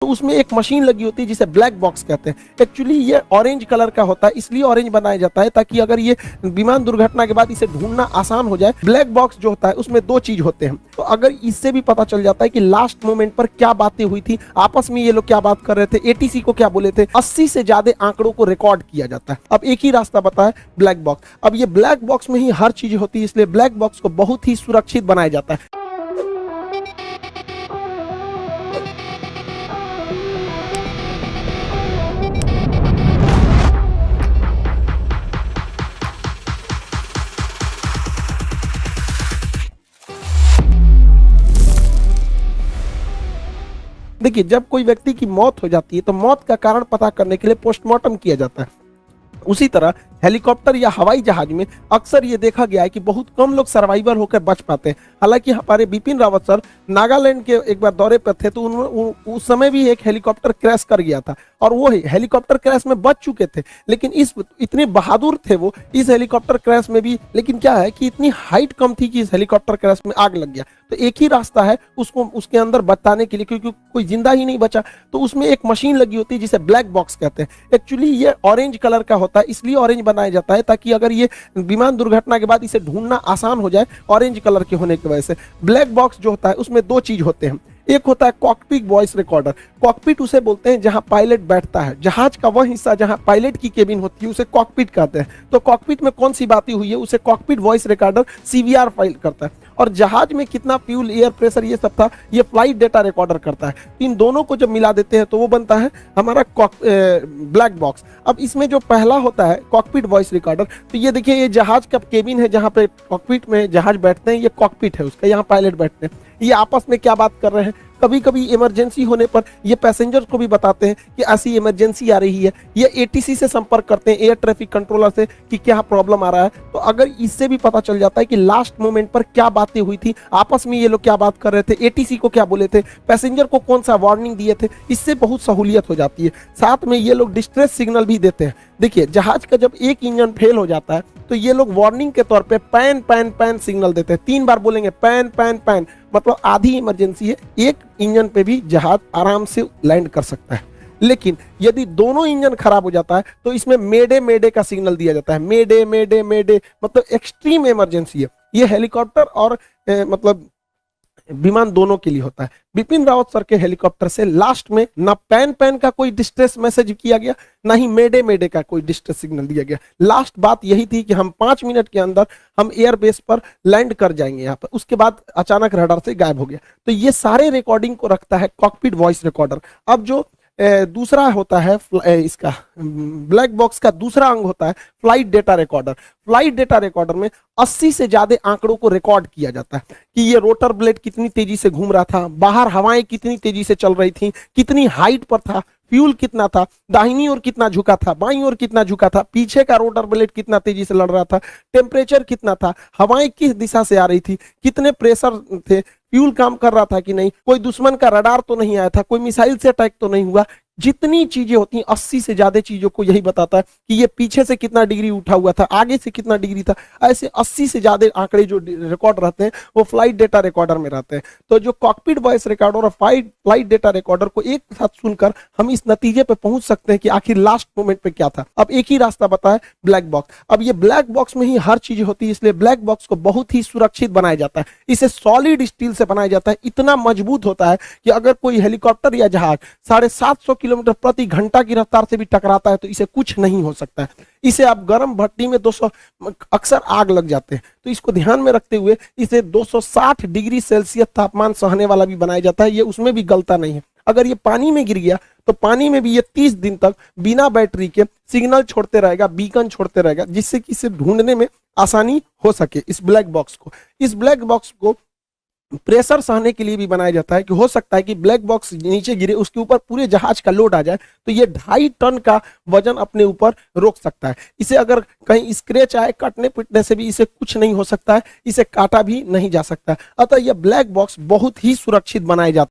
तो उसमें एक मशीन लगी होती है जिसे ब्लैक बॉक्स कहते हैं। एक्चुअली ये ऑरेंज कलर का होता है, इसलिए ऑरेंज बनाया जाता है ताकि अगर ये विमान दुर्घटना के बाद इसे ढूंढना आसान हो जाए। ब्लैक बॉक्स जो होता है उसमें दो चीज होते हैं, तो अगर इससे भी पता चल जाता है कि लास्ट मोमेंट पर क्या बातें हुई थी, आपस में ये लोग क्या बात कर रहे थे, एटीसी को क्या बोले थे, 80 से ज्यादा आंकड़ों को रिकॉर्ड किया जाता है। अब एक ही रास्ता पता है, ब्लैक बॉक्स। अब ये ब्लैक बॉक्स में ही हर चीज होती है, इसलिए ब्लैक बॉक्स को बहुत ही सुरक्षित बनाया जाता है। देखिए, जब कोई व्यक्ति की मौत हो जाती है तो मौत का कारण पता करने के लिए पोस्टमार्टम किया जाता है। उसी तरह हेलीकॉप्टर या हवाई जहाज में अक्सर ये देखा गया है कि बहुत कम लोग सर्वाइवर होकर बच पाते हैं। हालांकि हमारे बिपिन रावत सर नागालैंड के एक बार दौरे पर थे, तो उस समय भी एक हेलीकॉप्टर क्रैश कर गया था और वो हेलीकॉप्टर क्रैश में बच चुके थे, लेकिन इतने बहादुर थे वो इस हेलीकॉप्टर क्रैश में भी। लेकिन क्या है कि इतनी हाइट कम थी कि इस हेलीकॉप्टर क्रैश में आग लग गया। तो एक ही रास्ता है उसको उसके अंदर बताने के लिए, क्योंकि कोई जिंदा ही नहीं बचा। तो उसमें एक मशीन लगी होती है जिसे ब्लैक बॉक्स कहते हैं। एक्चुअली ये ऑरेंज कलर का होता है, इसलिए ऑरेंज बनाया जाता है ताकि अगर ये विमान दुर्घटना के बाद इसे ढूंढना आसान हो जाए, ऑरेंज कलर के होने की वजह से। ब्लैक बॉक्स जो होता है उसमें दो चीज होते हैं, एक होता है कॉकपिट वॉइस रिकॉर्डर। कॉकपिट उसे बोलते हैं जहां पायलट बैठता है, जहाज का वह हिस्सा जहां पायलट की केबिन होती है उसे कॉकपिट कहते हैं। तो कॉकपिट में कौन सी बातें हुई है उसे cockpit voice recorder CVR file करता है। और जहाज में कितना फ्यूल, एयर प्रेशर, ये सब था, ये फ्लाइट डेटा रिकॉर्डर करता है। इन दोनों को जब मिला देते हैं तो वो बनता है हमारा ब्लैक बॉक्स। अब इसमें जो पहला होता है कॉकपिट वॉइस रिकॉर्डर, तो ये देखिए, ये जहाज का केबिन है जहां पे कॉकपिट में जहाज बैठते हैं, ये कॉकपिट है उसका, यहाँ पायलट बैठते हैं। ये आपस में क्या बात कर रहे हैं, कभी कभी इमरजेंसी होने पर ये पैसेंजर को भी बताते हैं कि ऐसी इमरजेंसी आ रही है। ये एटीसी से संपर्क करते हैं, एयर ट्रैफिक कंट्रोलर से, कि क्या प्रॉब्लम आ रहा है। तो अगर इससे भी पता चल जाता है कि लास्ट मोमेंट पर क्या बातें हुई थी, आपस में ये लोग क्या बात कर रहे थे, एटीसी को क्या बोले थे, पैसेंजर को कौन सा वार्निंग दिए थे, इससे बहुत सहूलियत हो जाती है। साथ में ये लोग डिस्ट्रेस सिग्नल भी देते हैं। देखिए, जहाज का जब एक इंजन फेल हो जाता है तो ये लोग वार्निंग के तौर पे पैन पैन पैन सिग्नल देते हैं। 3 बार बोलेंगे पैन पैन पैन, मतलब आधी इमरजेंसी है, एक इंजन पे भी जहाज आराम से लैंड कर सकता है। लेकिन यदि दोनों इंजन खराब हो जाता है तो इसमें मेडे मेडे का सिग्नल दिया जाता है। मेडे मेडे मेडे मतलब एक्सट्रीम इमरजेंसी है। ये हेलीकॉप्टर और मतलब विमान दोनों के लिए होता है। बिपिन रावत सर के हेलीकॉप्टर से लास्ट में ना पैन पैन का कोई डिस्ट्रेस मैसेज किया गया, ना ही मेडे मेडे का कोई डिस्ट्रेस सिग्नल दिया गया। लास्ट बात यही थी कि हम 5 मिनट के अंदर हम एयरबेस पर लैंड कर जाएंगे यहाँ पर। उसके बाद अचानक रडार से गायब हो गया। तो ये सारे रिकॉर्डिंग को रखता है कॉकपिट वॉइस रिकॉर्डर। अब जो दूसरा होता है इसका ब्लैक बॉक्स का दूसरा अंग होता है flight data recorder. Flight data recorder में 80 से ज्यादा आंकड़ों को रिकॉर्ड किया जाता है कि ये रोटर ब्लेड कितनी तेजी से घूम रहा था, बाहर हवाएं कितनी तेजी से चल रही थी, कितनी हाइट पर था, फ्यूल कितना था, दाहिनी ओर कितना झुका था, बाईं ओर कितना झुका था, पीछे का रोटर ब्लेड कितना तेजी से लड़ रहा था, टेम्परेचर कितना था, हवाएं किस दिशा से आ रही थी, कितने प्रेशर थे, फ्यूल काम कर रहा था कि नहीं, कोई दुश्मन का रडार तो नहीं आया था, कोई मिसाइल से अटैक तो नहीं हुआ। जितनी चीजें होती हैं 80 से ज्यादा चीजों को यही बताता है कि ये पीछे से कितना डिग्री उठा हुआ था, आगे से कितना डिग्री था। ऐसे 80 से ज्यादा आंकड़े जो रिकॉर्ड रहते हैं वो फ्लाइट डेटा रिकॉर्डर में रहते हैं। तो जो कॉकपिट वॉइस रिकॉर्डर और फ्लाइट डेटा रिकॉर्डर को एक साथ सुनकर हम इस नतीजे पे पहुंच सकते हैं कि आखिर लास्ट मोमेंट पे क्या था। अब एक ही रास्ता पता है, ब्लैक बॉक्स। अब ये ब्लैक बॉक्स में ही हर चीज होती है, इसलिए ब्लैक बॉक्स को बहुत ही सुरक्षित बनाया जाता है। इसे सॉलिड स्टील से बनाया जाता है, इतना मजबूत होता है कि अगर कोई हेलीकॉप्टर या जहाज 750 किलोमीटर प्रति घंटा की रफ्तार से भी टकराता है तो इसे कुछ नहीं हो सकता है। इसे आप गर्म भट्टी में 200 अक्सर आग लग जाते हैं, तो इसको ध्यान में रखते हुए इसे 260 डिग्री सेल्सियस तापमान सहने वाला भी बनाया जाता है। ये उसमें भी गलता नहीं है। अगर ये पानी में गिर गया तो पानी में भी ये 30 दिन तक बिना बैटरी के सिग्नल छोड़ते रहेगा, बीकन छोड़ते रहेगा, जिससे कि इसे ढूंढने में आसानी हो सके। इस ब्लैक बॉक्स को प्रेशर सहने के लिए भी बनाया जाता है कि हो सकता है कि ब्लैक बॉक्स नीचे गिरे, उसके ऊपर पूरे जहाज का लोड आ जाए तो ये 2.5 टन का वजन अपने ऊपर रोक सकता है। इसे अगर कहीं स्क्रैच आए, कटने पिटने से भी इसे कुछ नहीं हो सकता है, इसे काटा भी नहीं जा सकता है। अतः यह ब्लैक बॉक्स बहुत ही सुरक्षित बनाया जाता है।